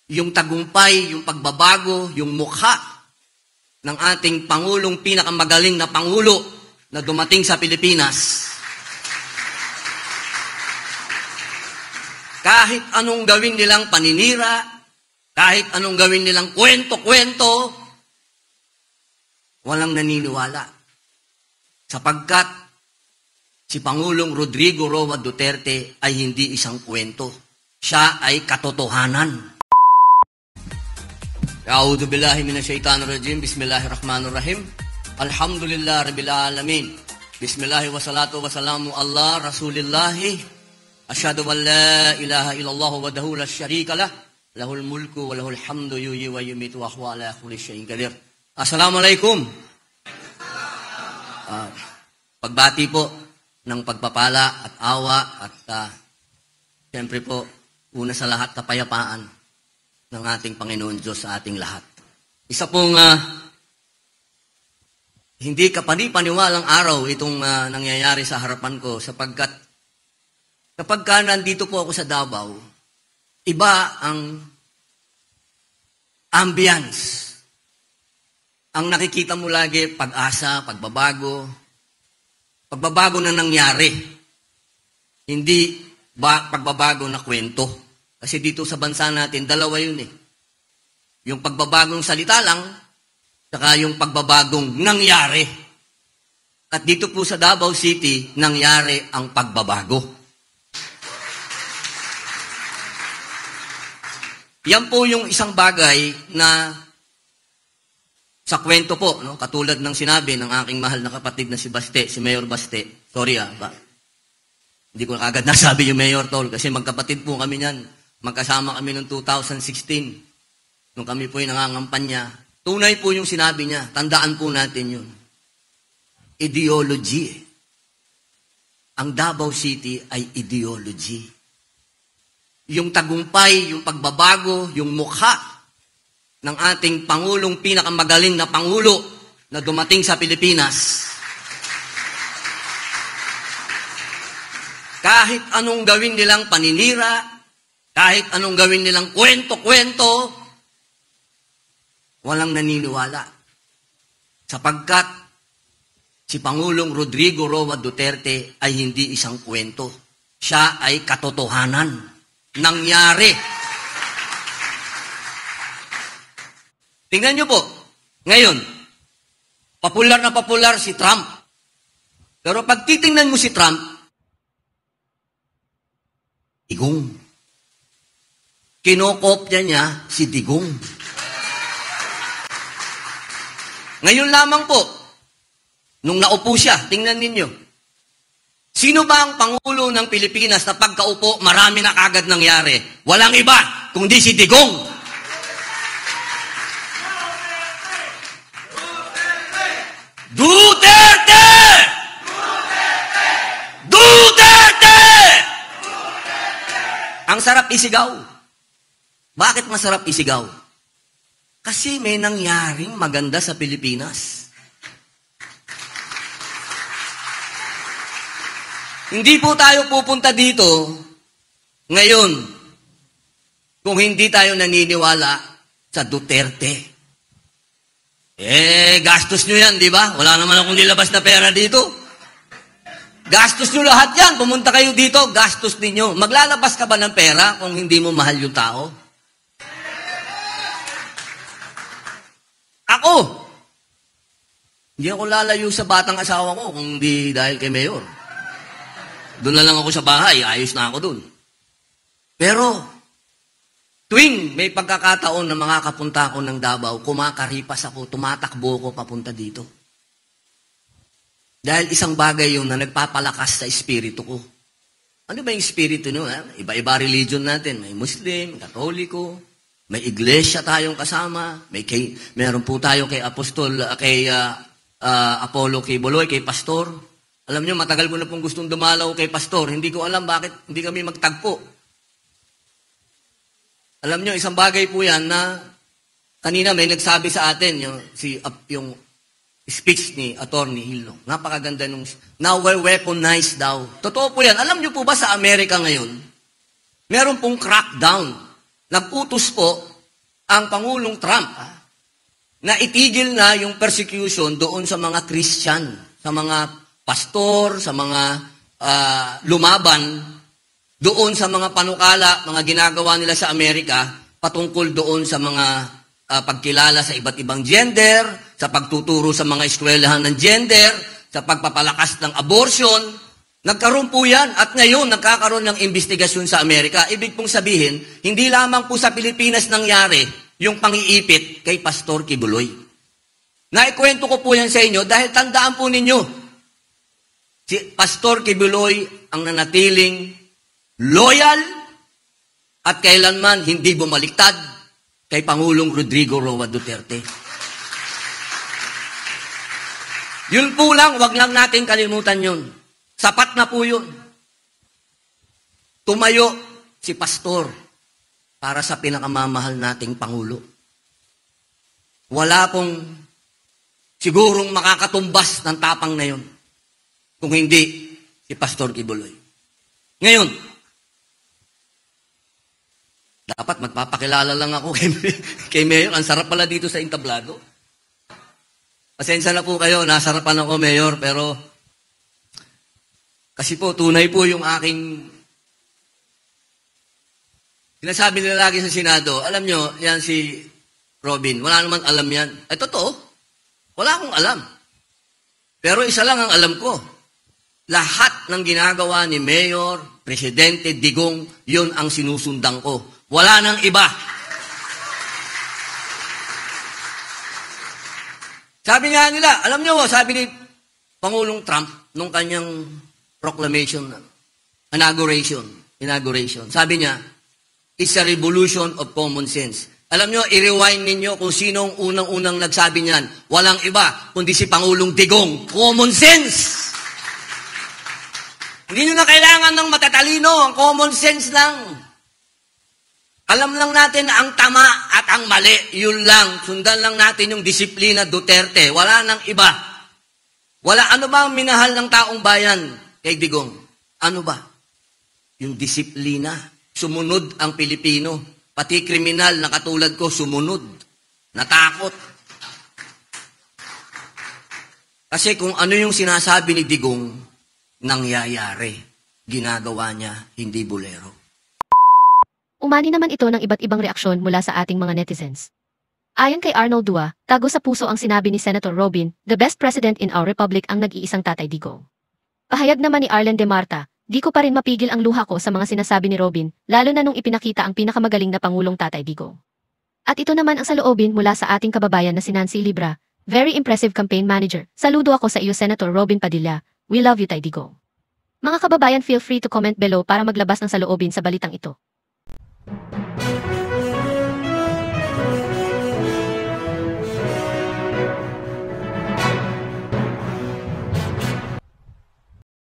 yung tagumpay, yung pagbabago, yung mukha ng ating Pangulong, pinakamagaling na Pangulo na dumating sa Pilipinas. Kahit anong gawin nilang paninira, kahit anong gawin nilang kwento-kwento, walang naniniwala. Sapagkat si Pangulong Rodrigo Roa Duterte ay hindi isang kwento. Siya ay katotohanan. A'udhu billahi minasyaitanirrajim. Bismillahirrahmanirrahim. Alhamdulillah rabbil alamin. Bismillahi wassalatu wassalamu ala rasulillahi. Asyhadu an la ilaha illallah wahdahu la syarika lah. Lahul mulku wa lahul hamdu yuhyi wa yumiitu wa huwa ala kulli syai'in qadir. Assalamualaikum. Pagbati po ng pagpapala at awa at siyempre po, una sa lahat, kapayapaan ng ating Panginoon Diyos sa ating lahat. Isa pong hindi kapani-paniwalang araw itong nangyayari sa harapan ko sapagkat kapag nandito po ako sa Davao, iba ang ambience. Ang nakikita mo lagi, pag-asa, pagbabago na nangyari. Hindi pagbabago na kwento. Kasi dito sa bansa natin, dalawa yun eh. Yung pagbabagong salita lang, saka yung pagbabagong nangyari. At dito po sa Davao City, nangyari ang pagbabago. Yan po yung isang bagay na sa kwento po, no? Katulad ng sinabi ng aking mahal na kapatid na si Baste, si Mayor Baste. Sorry hindi ko agad nasabi yung Mayor Tol kasi magkapatid po kami niyan. Magkasama kami noong 2016. Nung kami po yung nangangampanya. Tunay po yung sinabi niya. Tandaan po natin yun. Ideology. Ang Davao City ay ideology. Yung tagumpay, yung pagbabago, yung mukha ng ating Pangulong, pinakamagaling na Pangulo na dumating sa Pilipinas. Kahit anong gawin nilang paninira, kahit anong gawin nilang kwento-kwento, walang naniniwala. Sapagkat si Pangulong Rodrigo Roa Duterte ay hindi isang kwento. Siya ay katotohanan. Nangyari. Tingnan niyo po, ngayon, popular na popular si Trump. Pero pag titingnan mo si Trump, Digong. Kinokopya niya si Digong. Ngayon lamang po, nung naupo siya, tingnan ninyo, sino ba ang Pangulo ng Pilipinas na pagkaupo, marami na kagad nangyari? Walang iba, kundi si Digong. Duterte! Duterte! Duterte! Ang sarap isigaw. Bakit masarap isigaw? Kasi may nangyaring maganda sa Pilipinas. Hindi po tayo pupunta dito ngayon kung hindi tayo naniniwala sa Duterte. Gastos nyo yan, di ba? Wala naman akong nilabas na pera dito. Gastos nyo lahat yan. Pumunta kayo dito, gastos ninyo. Maglalabas ka ba ng pera kung hindi mo mahal yung tao? Ako, hindi ako lalayo sa batang asawa ko kung hindi dahil kay Mayor. Doon na lang ako sa bahay, ayos na ako doon. Pero, tuwing may pagkakataon na makakapunta ako ng Davao, kumakaripas ako, tumatakbo ako papunta dito. Dahil isang bagay yun na nagpapalakas sa espiritu ko. Ano ba yung espiritu nyo? Iba-iba religion natin. May Muslim, Katoliko, may iglesia tayong kasama, meron po tayo kay Apostol, kay Apollo, kay Boloy, kay Pastor. Alam nyo, matagal ko na pong gustong dumalaw kay Pastor. Hindi ko alam bakit hindi kami magtagpo. Alam nyo, isang bagay po yan na kanina may nagsabi sa atin, yung speech ni Atty. Hilong. Napakaganda nung, now we're weaponized daw. Totoo po yan. Alam nyo po ba sa Amerika ngayon, meron pong crackdown. Nag-utos po ang Pangulong Trump na itigil na yung persecution doon sa mga Christian, sa mga pastor, sa mga lumaban, doon sa mga panukala, mga ginagawa nila sa Amerika, patungkol doon sa mga pagkilala sa iba't ibang gender, sa pagtuturo sa mga eskwelahan ng gender, sa pagpapalakas ng abortion. Nagkaroon po yan at ngayon nagkakaroon ng investigasyon sa Amerika. Ibig pong sabihin, hindi lamang po sa Pilipinas nangyari yung pangiipit kay Pastor Kibuloy. Naikwento ko po yan sa inyo dahil tandaan po ninyo, si Pastor Kibuloy ang nanatiling loyal at kailanman hindi bumaliktad kay Pangulong Rodrigo Roa Duterte. Yun po lang, wag lang natin kalimutan yun. Sapat na po yun. Tumayo si Pastor para sa pinakamamahal nating Pangulo. Wala pong sigurong makakatumbas ng tapang na yun kung hindi si Pastor Kibuloy. Ngayon, dapat magpapakilala lang ako kay Mayor. Ang sarap pala dito sa entablado. Pasensya na po kayo, nasarapan ako, Mayor, pero kasi po, tunay po yung aking sinasabi nila lagi sa Senado. Alam nyo, yan si Robin, wala naman alam yan. Ay, totoo, wala akong alam. Pero isa lang ang alam ko. Lahat ng ginagawa ni Mayor, Presidente Digong, yun ang sinusundan ko. Wala nang iba. Sabi nga nila, alam nyo, sabi ni Pangulong Trump, nung kanyang proclamation, inauguration, sabi niya, it's a revolution of common sense. Alam nyo, i-rewind ninyo kung sinong unang-unang nagsabi niyan. Walang iba, kundi si Pangulong Digong. Common sense! Hindi nyo na kailangan ng matatalino, ang common sense lang. Alam lang natin na ang tama at ang mali, yun lang. Sundan lang natin yung disiplina Duterte. Wala nang iba. Wala, ano ba ang minahal ng taong bayan kay Digong? Ano ba? Yung disiplina. Sumunod ang Pilipino. Pati kriminal na katulad ko, sumunod. Natakot. Kasi kung ano yung sinasabi ni Digong, nangyayari. Ginagawa niya, hindi bolero. Umani naman ito ng iba't ibang reaksyon mula sa ating mga netizens. Ayon kay Arnold Dua, tago sa puso ang sinabi ni Senator Robin, the best president in our republic ang nag-iisang Tatay Digong. Pahayag naman ni Arlen de Marta, di ko pa rin mapigil ang luha ko sa mga sinasabi ni Robin, lalo na nung ipinakita ang pinakamagaling na Pangulong Tatay Digong. At ito naman ang saloobin mula sa ating kababayan na si Nancy Libra, very impressive campaign manager. Saludo ako sa iyo Senator Robin Padilla, we love you Tay Digong. Mga kababayan, feel free to comment below para maglabas ng saloobin sa balitang ito.